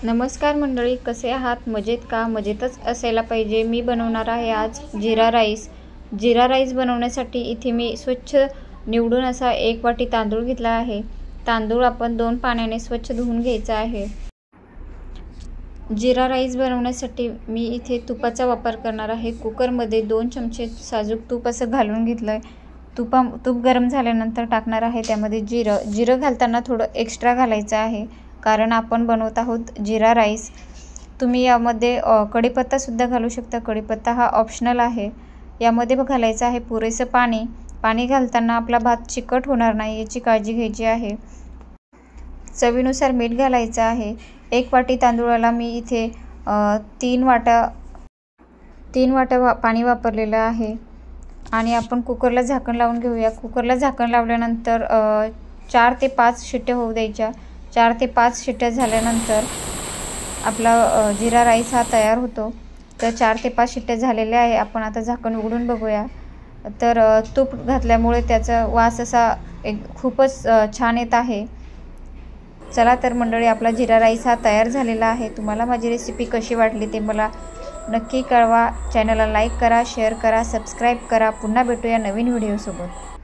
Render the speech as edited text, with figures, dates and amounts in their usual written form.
नमस्कार मंडळी, कसे आहात? मजेत का? मजेतच असायला पाहिजे। मी बनवणार आहे आज जिरा राईस। जिरा राईस बनवण्यासाठी इथे मी स्वच्छ निवडून असा 1 वाटी तांदूळ घेतला आहे। तांदूळ आपण 2 पाण्याने स्वच्छ धुवून घ्यायचा आहे। जिरा राईस बनवण्यासाठी मी इथे तुपाचा वापर करणार आहे। कुकरमध्ये 2 चमचे साजूक तूप असं घालून घेतलंय। तूप गरम झाल्यानंतर टाकणार आहे त्यामध्ये जिरं घालताना थोडं एक्स्ट्रा घालायचं आहे, कारण आपण बनवत आहोत जिरा राईस। तुम्ही यामध्ये कढीपत्ता सुद्धा घालू शकता। कढीपत्ता हा ऑप्शनल आहे। यामध्ये घालायचं आहे पुरेसं पाणी। पाणी घालताना आपला भात चिकट होणार नाही याची काळजी घ्यायची आहे। चवीनुसार मीठ घालायचं आहे। 1 वाटी तांदूळाला मी इथे 3 वाट्या पाणी वापरलेलं आहे। आणि आपण कुकरला झाकण लावून घेऊया। कुकरला झाकण लावल्यानंतर 4 ते 5 शिट्ट्या होऊ द्यायच्या। 4 ते 5 शिट्ट्या झाल्यानंतर आपला जिरा राईस हा तयार होतो। तर 4 ते 5 शिट्ट्या झालेल्या आहे। आपण आता झाकण उघडून बघूया। तर तूप घातल्यामुळे त्याचा वास असा खूपच छान येत आहे। चला तर मंडळी, आपला जिरा राईस हा तयार झालेला आहे। तुम्हाला माझी रेसिपी कशी वाटली ते मला नक्की कळवा। चॅनलला लाईक करा, शेअर करा, सबस्क्राईब करा। पुन्हा भेटूया नवीन व्हिडिओसोबत।